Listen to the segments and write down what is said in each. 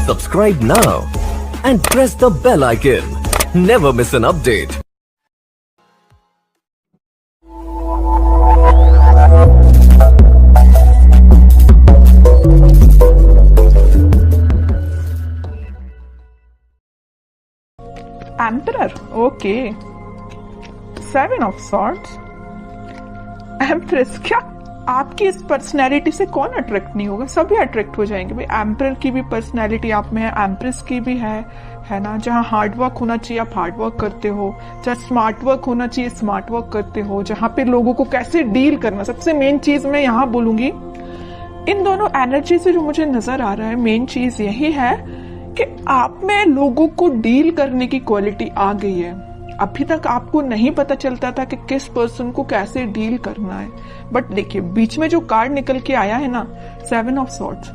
Subscribe now and press the bell icon. Never miss an update. Emperor, okay. Seven of Swords. Empress, क्या आपकी इस personality से कौन attract नहीं होगा? सभी अट्रैक्ट हो जाएंगे भाई। एम्परर की भी पर्सनैलिटी आप में है, एम्प्रेस की भी है ना। जहाँ हार्ड वर्क होना चाहिए आप हार्ड वर्क करते हो, जहाँ स्मार्ट वर्क होना चाहिए स्मार्ट वर्क करते हो, जहाँ पे लोगों को कैसे डील करना, सबसे मेन चीज मैं यहाँ बोलूंगी इन दोनों एनर्जी से जो मुझे नजर आ रहा है, मेन चीज यही है कि आप में लोगों को डील करने की क्वालिटी आ गई है। अभी तक आपको नहीं पता चलता था कि किस पर्सन को कैसे डील करना है, बट देखिए बीच में जो कार्ड निकल के आया है ना, 7 ऑफ सॉर्ड्स,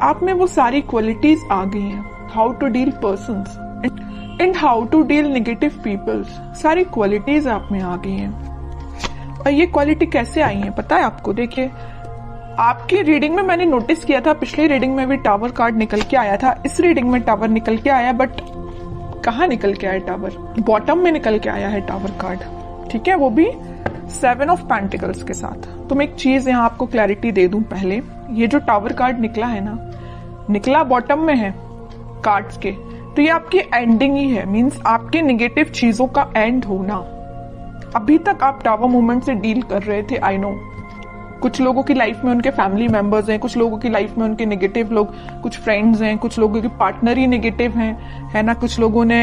आप में वो सारी क्वालिटीज आ गई हैं। How to deal persons and how to deal negative peoples, सारी क्वालिटीज आप में आ गई हैं। और ये क्वालिटी कैसे आई है पता है आपको? देखिए आपकी रीडिंग में मैंने नोटिस किया था, पिछली रीडिंग में भी टावर कार्ड निकल के आया था, इस रीडिंग में टावर निकल के आया, बट कहाँ निकल के आया टावर? बॉटम में निकल के आया है टावर कार्ड, ठीक है, वो भी 7 ऑफ पेंटिकल्स के साथ। तो मैं एक चीज यहाँ आपको क्लैरिटी दे दूं पहले, ये जो टावर कार्ड निकला है ना, निकला बॉटम में है कार्ड्स के, तो ये आपकी एंडिंग ही है, मींस आपके नेगेटिव चीजों का एंड होना। अभी तक आप टावर मूवमेंट से डील कर रहे थे, आई नो। कुछ लोगों की लाइफ में उनके फैमिली मेंबर्स हैं, कुछ लोगों की लाइफ में उनके नेगेटिव लोग, कुछ फ्रेंड्स हैं, कुछ लोगों के पार्टनर ही नेगेटिव हैं, है ना। कुछ लोगों ने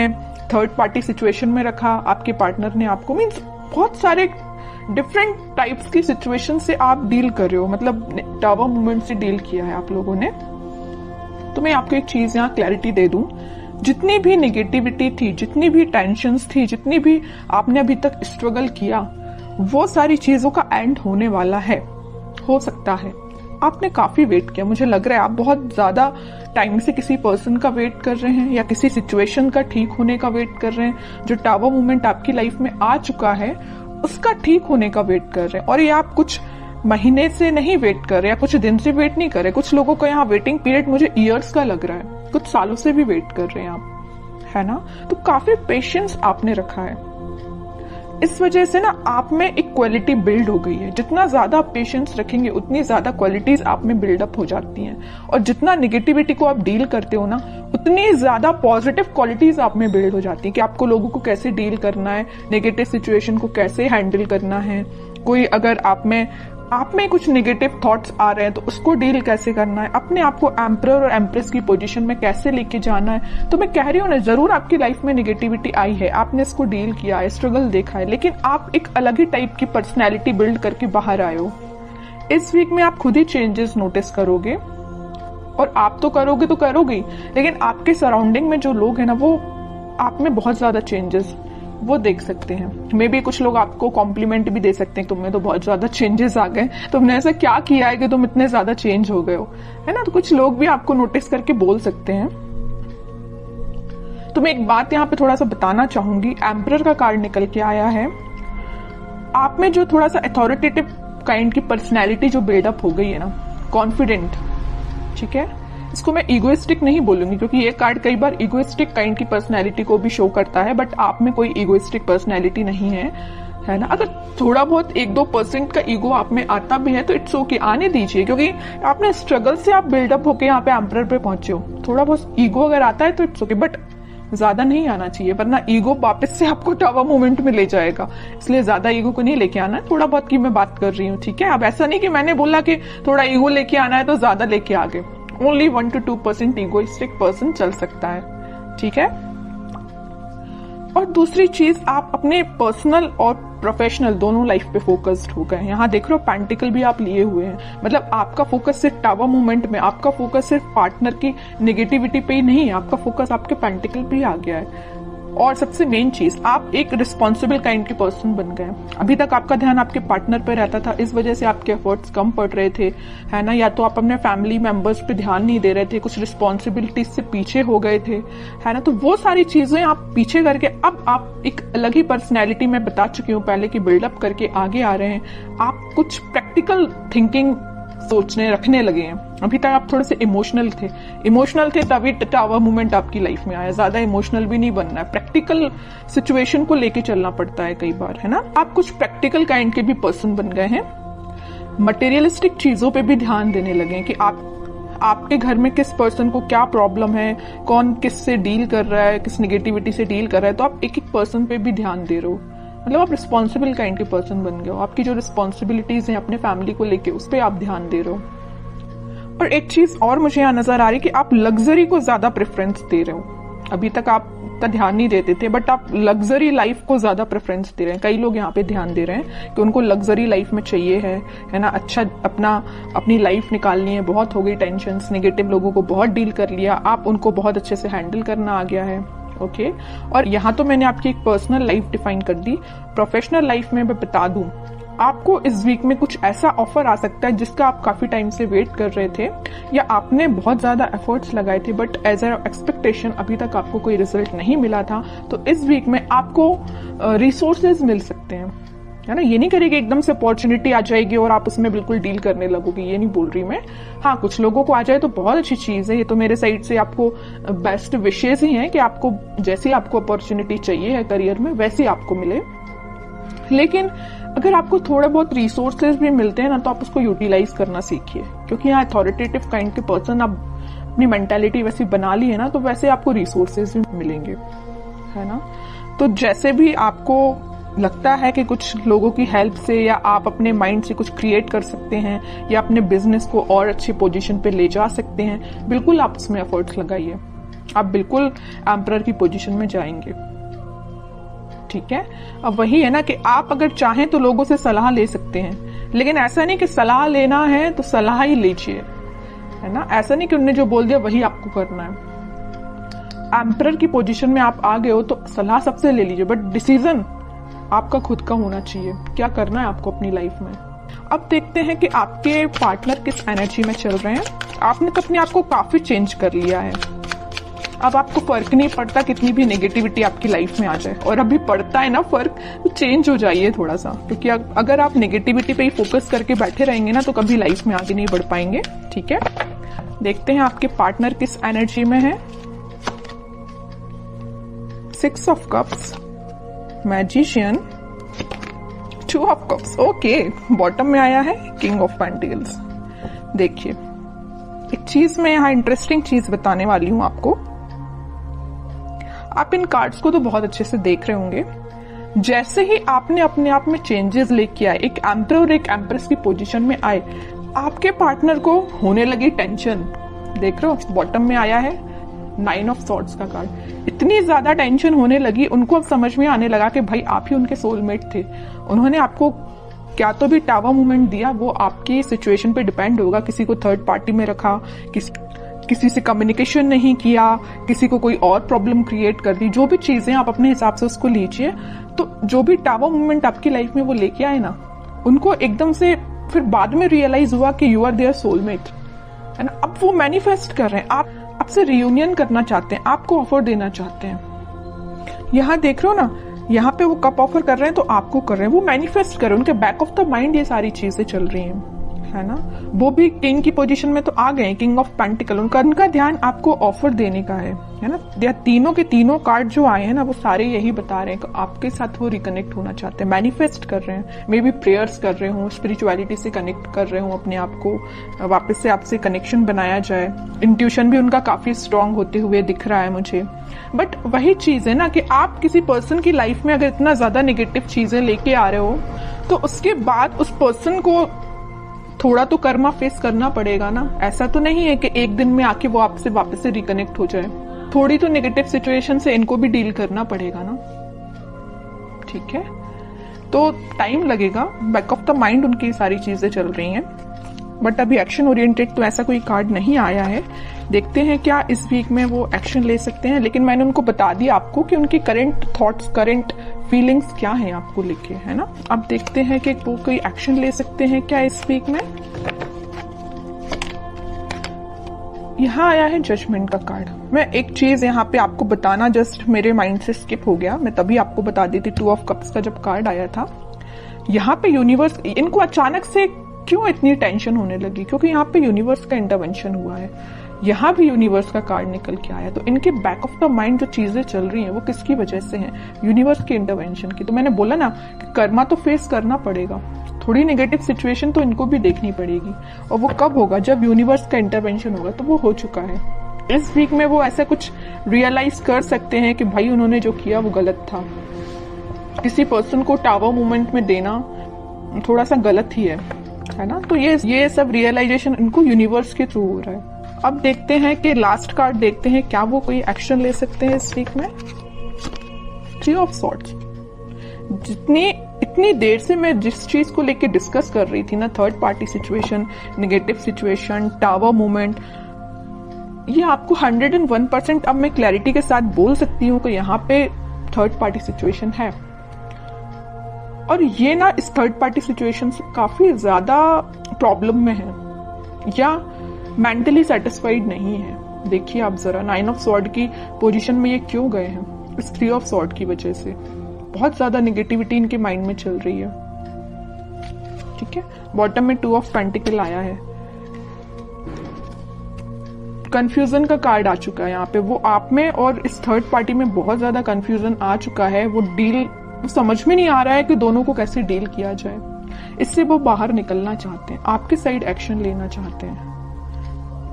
थर्ड पार्टी सिचुएशन में रखा आपके पार्टनर ने आपको, मीन्स बहुत सारे डिफरेंट टाइप्स की सिचुएशन से आप डील कर रहे हो, मतलब टावर मूवमेंट से डील किया है आप लोगों ने। तो मैं आपको एक चीज यहाँ क्लैरिटी दे दूं, जितनी भी नेगेटिविटी थी, जितनी भी टेंशन्स थी, जितनी भी आपने अभी तक स्ट्रगल किया, वो सारी चीजों का एंड होने वाला है। हो सकता है आपने काफी वेट किया, मुझे लग रहा है आप बहुत ज्यादा टाइम से किसी पर्सन का वेट कर रहे हैं या किसी सिचुएशन का ठीक होने का वेट कर रहे हैं। जो टावर मूवमेंट आपकी लाइफ में आ चुका है उसका ठीक होने का वेट कर रहे हैं, और ये आप कुछ महीने से नहीं वेट कर रहे या कुछ दिन से वेट नहीं कर रहे। कुछ लोगों का यहाँ वेटिंग पीरियड मुझे ईयर्स का लग रहा है, कुछ सालों से भी वेट कर रहे हैं आप, है ना। तो काफी पेशेंस आपने रखा है, इस वजह से ना आप में एक क्वालिटी बिल्ड हो गई है। जितना ज्यादा आप पेशेंस रखेंगे उतनी ज्यादा क्वालिटीज आप में बिल्डअप हो जाती हैं, और जितना नेगेटिविटी को आप डील करते हो ना, उतनी ज्यादा पॉजिटिव क्वालिटीज आप में बिल्ड हो जाती है कि आपको लोगों को कैसे डील करना है, नेगेटिव सिचुएशन को कैसे हैंडल करना है। कोई अगर आप में कुछ नेगेटिव थॉट्स आ रहे हैं तो उसको डील कैसे करना है, अपने आप को एम्परर और एम्प्रेस की पोजीशन में कैसे लेके जाना है। तो मैं कह रही हूँ ना, जरूर आपकी लाइफ में नेगेटिविटी आई है, आपने इसको डील किया है, स्ट्रगल देखा है, लेकिन आप एक अलग ही टाइप की पर्सनैलिटी बिल्ड करके बाहर आए हो। इस वीक में आप खुद ही चेंजेस नोटिस करोगे, और आप तो करोगे तो करोगे, लेकिन आपके सराउंडिंग में जो लोग हैं ना, वो आप में बहुत ज्यादा चेंजेस वो देख सकते हैं। मे बी कुछ लोग आपको कॉम्प्लीमेंट भी दे सकते हैं, तुमने तो बहुत ज्यादा चेंजेस आ गए, तुमने ऐसा क्या किया है कि तुम इतने ज्यादा चेंज हो गए हो, है ना। तो कुछ लोग भी आपको नोटिस करके बोल सकते हैं। तो मैं एक बात यहाँ पे थोड़ा सा बताना चाहूंगी, एम्परर का कार्ड निकल के आया है, आप में जो थोड़ा सा अथॉरिटेटिव काइंड की पर्सनैलिटी जो बिल्डअप हो गई है ना, कॉन्फिडेंट, ठीक है। इसको मैं इगोइस्टिक नहीं बोलूंगी, क्योंकि ये कार्ड कई बार इगोइस्टिक काइंड की पर्सनैलिटी को भी शो करता है, बट आप में कोई इगोइस्टिक पर्सनैलिटी नहीं है ना। अगर थोड़ा बहुत 1-2% का ईगो आप में आता भी है तो इट्स ओके, आने दीजिए, क्योंकि आपने स्ट्रगल से आप बिल्डअप होके यहाँ पे एम्परर पे पहुंचे हो। थोड़ा बहुत ईगो अगर आता है तो इट्स ओके, बट ज्यादा नहीं आना चाहिए, वरना ईगो वापस से आपको टावर मूवमेंट में ले जाएगा। इसलिए ज्यादा ईगो को नहीं लेके आना है, थोड़ा बहुत की मैं बात कर रही हूँ, ठीक है। अब ऐसा नहीं कि मैंने बोला कि थोड़ा ईगो लेके आना है तो ज्यादा लेके आ गए। ओनली 1 to 2% इगोइस्टिक पर्सन चल सकता है, ठीक है। और दूसरी चीज, आप अपने पर्सनल और प्रोफेशनल दोनों लाइफ पे फोकस्ड हो गए। यहाँ देख रहे हो पेंटिकल भी आप लिए हुए हैं, मतलब आपका फोकस सिर्फ टावर मूवमेंट में, आपका फोकस सिर्फ पार्टनर की नेगेटिविटी पे ही नहीं है, आपका फोकस आपके पेंटिकल पे ही आ गया है। और सबसे मेन चीज, आप एक रिस्पॉन्सिबल काइंड के पर्सन बन गए। अभी तक आपका ध्यान आपके पार्टनर पे रहता था, इस वजह से आपके एफर्ट्स कम पड़ रहे थे, है ना। या तो आप अपने फैमिली मेंबर्स पे ध्यान नहीं दे रहे थे, कुछ रिस्पॉन्सिबिलिटीज से पीछे हो गए थे, है ना। तो वो सारी चीजें आप पीछे करके अब आप एक अलग ही पर्सनैलिटी में बता चुकी हूँ पहले की बिल्डअप करके आगे आ रहे हैं। आप कुछ प्रैक्टिकल थिंकिंग सोचने रखने लगे हैं। अभी तक आप थोड़े से इमोशनल थे तभी टावर मूवमेंट आपकी लाइफ में आया। ज्यादा इमोशनल भी नहीं बनना है, प्रैक्टिकल सिचुएशन को लेके चलना पड़ता है कई बार, है ना। आप कुछ प्रैक्टिकल काइंड के भी पर्सन बन गए हैं। मटेरियलिस्टिक चीजों पे भी ध्यान देने लगे कि आपके घर में किस पर्सन को क्या प्रॉब्लम है, कौन किससे डील कर रहा है, किस नेगेटिविटी से डील कर रहा है, तो आप एक एक पर्सन पे भी ध्यान दे रहे हो। मतलब आप रिस्पॉन्सिबल काइंड के पर्सन बन गए हो। आपकी जो रिस्पॉन्सिबिलिटीज हैं अपने फैमिली को लेके, उस पर आप ध्यान दे रहे हो। और एक चीज और मुझे यहाँ नजर आ रही है कि आप लग्जरी को ज्यादा प्रेफरेंस दे रहे हो। अभी तक आप का ध्यान नहीं देते थे, बट आप लग्जरी लाइफ को ज्यादा प्रेफरेंस दे रहे हैं। कई लोग यहाँ पे ध्यान दे रहे हैं कि उनको लग्जरी लाइफ में चाहिए है ना। अच्छा अपनी लाइफ निकालनी है, बहुत हो गई टेंशन, नेगेटिव लोगों को बहुत डील कर लिया, आप उनको बहुत अच्छे से हैंडल करना आ गया है। ओके, और यहाँ तो मैंने आपकी एक पर्सनल लाइफ डिफाइन कर दी। प्रोफेशनल लाइफ में मैं बता दूं, आपको इस वीक में कुछ ऐसा ऑफर आ सकता है जिसका आप काफी टाइम से वेट कर रहे थे, या आपने बहुत ज्यादा एफर्ट्स लगाए थे, बट एज अ एक्सपेक्टेशन अभी तक आपको कोई रिजल्ट नहीं मिला था। तो इस वीक में आपको रिसोर्सेज मिल सकते हैं, है ना। ये नहीं करेगी एकदम से अपॉर्चुनिटी आ जाएगी और आप उसमें बिल्कुल डील करने लगोगे, ये नहीं बोल रही मैं। हाँ, कुछ लोगों को आ जाए तो बहुत अच्छी चीज है। ये तो मेरे साइड से आपको बेस्ट विशेष ही है कि आपको जैसी आपको अपॉर्चुनिटी चाहिए है करियर में, वैसी आपको मिले। लेकिन अगर आपको थोड़ा बहुत रिसोर्सेज भी मिलते हैं ना, तो आप उसको यूटिलाइज करना सीखिए, क्योंकि यहाँ अथॉरिटेटिव काइंड के पर्सन आप अपनी मेंटालिटी वैसी बना ली है ना, तो वैसे आपको रिसोर्सेज भी मिलेंगे, है ना। तो जैसे भी आपको लगता है कि कुछ लोगों की हेल्प से या आप अपने माइंड से कुछ क्रिएट कर सकते हैं या अपने बिजनेस को और अच्छी पोजीशन पे ले जा सकते हैं, बिल्कुल आप उसमें एफर्ट्स लगाइए। आप बिल्कुल एम्परर की पोजीशन में जाएंगे, ठीक है। अब वही है ना कि आप अगर चाहें तो लोगों से सलाह ले सकते हैं, लेकिन ऐसा नहीं कि सलाह लेना है तो सलाह ही लीजिए, है ना। ऐसा नहीं कि उन्होंने जो बोल दिया वही आपको करना है। एम्परर की पोजीशन में आप आ गए हो तो सलाह सबसे ले लीजिए, बट डिसीजन आपका खुद का होना चाहिए, क्या करना है आपको अपनी लाइफ में। अब देखते हैं कि आपके पार्टनर किस एनर्जी में चल रहे हैं। आपने तो अपने आप को काफी चेंज कर लिया है। अब आपको फर्क नहीं पड़ता कितनी भी नेगेटिविटी आपकी लाइफ में आ जाए, और अभी पड़ता है ना फर्क, तो चेंज हो जाइए थोड़ा सा, क्योंकि अगर आप नेगेटिविटी पे ही फोकस करके बैठे रहेंगे ना, तो कभी लाइफ में आगे नहीं बढ़ पाएंगे, ठीक है। देखते हैं आपके पार्टनर किस एनर्जी में है। 6 of cups, magician, 2 of cups, okay. Bottom में आया है किंग ऑफ पेंटिकल्स। देखिए, एक चीज मैं यहाँ इंटरेस्टिंग चीज बताने वाली हूं आपको। आप इन कार्ड्स को तो बहुत अच्छे से देख रहे होंगे। जैसे ही आपने अपने आप में चेंजेस लेके आए, एक एम्परर और एक एम्प्रेस की पोजीशन में आए, आपके पार्टनर को होने लगी टेंशन। देख रहे हो, बॉटम में आया है 9 ऑफ सॉर्ड्स का कार्ड। इतनी ज्यादा टेंशन होने लगी, उनको अब समझ में आने लगा कि भाई आप ही उनके सोलमेट थे। उन्होंने आपको क्या तो भी टावर मूवमेंट दिया, वो आपकी सिचुएशन पे डिपेंड होगा। किसी को थर्ड पार्टी में रखा, किसी से कम्युनिकेशन नहीं किया, किसी को कोई और प्रॉब्लम क्रिएट कर दी, जो भी चीजें आप अपने हिसाब से उसको लीजिए। तो जो भी टावर मूवमेंट आपकी लाइफ में वो लेके आए ना, उनको एकदम से फिर बाद में रियलाइज हुआ कि यू आर देयर सोलमेट, है ना। अब वो मैनिफेस्ट कर रहे हैं, आप आपसे रियूनियन करना चाहते हैं, आपको ऑफर देना चाहते हैं। यहाँ देख रहे हो ना, यहाँ पे वो कप ऑफर कर रहे हैं तो आपको कर रहे हैं, वो मैनिफेस्ट कर रहे हैं। उनके बैक ऑफ द माइंड ये सारी चीजें चल रही हैं, है ना। वो भी किंग की पोजीशन में तो आ गए, किंग ऑफ पेंटिकल। उनका ध्यान आपको ऑफर देने का है ना। तीनों के तीनों कार्ड जो आए हैं ना, वो सारे यही बता रहे हैं कि आपके साथ वो रिकनेक्ट होना चाहते हैं, मैनिफेस्ट कर रहे हैं। मे बी प्रेयर्स कर रहे हो, स्पिरिचुअलिटी से कनेक्ट कर रहे हो, अपने आप को वापस से आपसे कनेक्शन बनाया जाए। इंट्यूशन भी उनका काफी स्ट्रांग होते हुए दिख रहा है मुझे। बट वही चीज है ना कि आप किसी पर्सन की लाइफ में अगर इतना ज्यादा नेगेटिव चीजें लेके आ रहे हो, तो उसके बाद उस पर्सन को थोड़ा तो कर्मा फेस करना पड़ेगा ना। ऐसा तो नहीं है कि एक दिन में आके वो आपसे वापस से रिकनेक्ट हो जाए। थोड़ी तो नेगेटिव सिचुएशन से इनको भी डील करना पड़ेगा ना, ठीक है। तो टाइम लगेगा, बैक ऑफ द माइंड उनकी सारी चीजें चल रही हैं, बट अभी एक्शन ओरिएंटेड तो ऐसा कोई कार्ड नहीं आया है। देखते हैं क्या इस वीक में वो एक्शन ले सकते हैं। लेकिन मैंने उनको बता दिया आपको कि उनकी करंट थॉट्स, करंट फीलिंग्स क्या हैं आपको लेके, है ना। अब देखते हैं कि वो कोई एक्शन ले सकते हैं क्या इस वीक में। यहाँ आया है जजमेंट का कार्ड। मैं एक चीज यहाँ पे आपको बताना जस्ट मेरे माइंड से स्किप हो गया, मैं तभी आपको बता दी थी। 2 ऑफ कप्स का जब कार्ड आया था, यहाँ पे यूनिवर्स इनको अचानक से क्यों इतनी टेंशन होने लगी? क्योंकि यहाँ पे यूनिवर्स का इंटरवेंशन हुआ है, यहाँ भी यूनिवर्स का कार्ड निकल के आया। तो इनके बैक ऑफ द माइंड जो चीजें चल रही हैं वो किसकी वजह से हैं? यूनिवर्स के इंटरवेंशन की। तो मैंने बोला ना कि कर्मा तो फेस करना पड़ेगा, थोड़ी नेगेटिव सिचुएशन तो इनको भी देखनी पड़ेगी। और वो कब होगा? जब यूनिवर्स का इंटरवेंशन होगा। तो वो हो चुका है। इस वीक में वो ऐसा कुछ रियलाइज कर सकते हैं कि भाई उन्होंने जो किया वो गलत था। किसी पर्सन को टावर मूवमेंट में देना थोड़ा सा गलत ही है ना? तो ये सब रियलाइजेशन इनको यूनिवर्स के थ्रू हो रहा है। अब देखते हैं कि लास्ट कार्ड देखते हैं, क्या वो कोई एक्शन ले सकते हैं इस वीक में? 3 ऑफ सॉर्ड्स। इतनी देर से मैं जिस चीज को लेके डिस्कस कर रही थी ना, third party situation, negative situation, tower movement, ये आपको 101% अब मैं क्लैरिटी के साथ बोल सकती हूँ कि यहाँ पे थर्ड पार्टी सिचुएशन है। और ये ना इस थर्ड पार्टी सिचुएशन से काफी ज्यादा प्रॉब्लम में है या मेंटली सेटिस्फाइड नहीं है। देखिए आप जरा 9 ऑफ सॉर्ड की पोजीशन में ये क्यों गए हैं? इस 3 ऑफ सॉर्ड की वजह से बहुत ज्यादा नेगेटिविटी इनके माइंड में चल रही है। ठीक है, बॉटम में 2 ऑफ पेंटिकल आया है। कंफ्यूजन का कार्ड आ चुका है यहाँ पे। वो आप में और इस थर्ड पार्टी में बहुत ज्यादा कंफ्यूजन आ चुका है। वो डील समझ में नहीं आ रहा है कि दोनों को कैसे डील किया जाए। इससे वो बाहर निकलना चाहते हैं, आपके साइड एक्शन लेना चाहते हैं।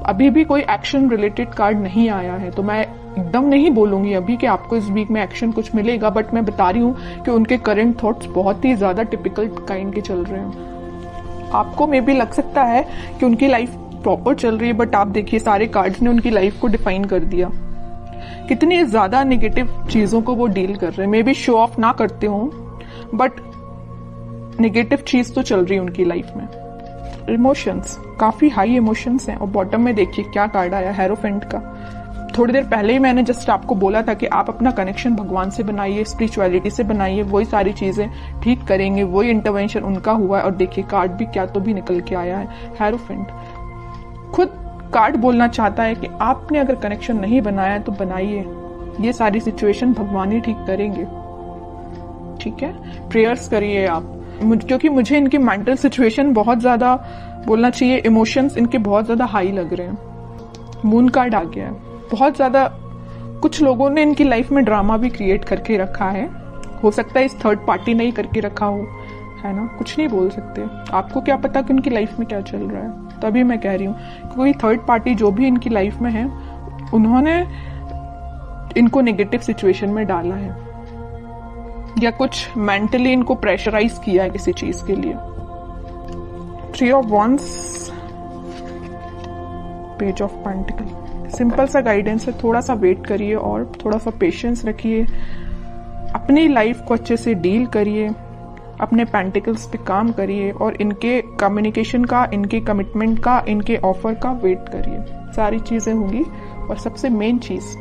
अभी भी कोई एक्शन रिलेटेड कार्ड नहीं आया है, तो मैं एकदम नहीं बोलूंगी अभी कि आपको इस वीक में एक्शन कुछ मिलेगा, बट मैं बता रही हूँ कि उनके करंट थॉट्स बहुत ही ज्यादा टिपिकल काइंड के चल रहे हैं। आपको मे भी लग सकता है कि उनकी लाइफ प्रॉपर चल रही है, बट आप देखिए सारे कार्ड्स ने उनकी लाइफ को डिफाइन कर दिया। कितनी ज्यादा नेगेटिव चीजों को वो डील कर रहे हैं। मे बी शो ऑफ ना करते हो, बट नेगेटिव चीज तो चल रही है उनकी लाइफ में। इमोशंस, काफी हाई इमोशंस हैं। और बॉटम में देखिए क्या कार्ड आया, हेरोफेंट का। थोड़ी देर पहले ही मैंने जस्ट आपको बोला था कि आप अपना कनेक्शन भगवान से बनाइए, स्पिरिचुअलिटी से बनाइए, वही सारी चीजें ठीक करेंगे, वही इंटरवेंशन उनका हुआ है। और देखिए कार्ड भी क्या तो भी निकल के आया है, हेरोफेंट। खुद कार्ड बोलना चाहता है कि आपने अगर कनेक्शन नहीं बनाया तो बनाइए, ये सारी सिचुएशन भगवान ही ठीक करेंगे। ठीक है, प्रेयर्स करिए आप, क्योंकि मुझे इनकी मेंटल सिचुएशन बहुत ज्यादा बोलना चाहिए, इमोशंस इनके बहुत ज्यादा हाई लग रहे हैं। मून कार्ड आ गया है। बहुत ज्यादा कुछ लोगों ने इनकी लाइफ में ड्रामा भी क्रिएट करके रखा है। हो सकता है इस थर्ड पार्टी ने ही करके रखा हो, है ना? कुछ नहीं बोल सकते। आपको क्या पता कि उनकी लाइफ में क्या चल रहा है? तभी मैं कह रही हूँ कोई थर्ड पार्टी जो भी इनकी लाइफ में है, उन्होंने इनको नेगेटिव सिचुएशन में डाला है या कुछ मेंटली इनको प्रेशराइज किया है किसी चीज के लिए। 3 of wands, page of pentacle. Simple सा गाइडेंस है, थोड़ा सा वेट करिए और थोड़ा सा पेशेंस रखिए, अपनी लाइफ को अच्छे से डील करिए, अपने पेंटिकल्स पे काम करिए और इनके कम्युनिकेशन का, इनके कमिटमेंट का, इनके ऑफर का वेट करिए। सारी चीजें होंगी। और सबसे मेन चीज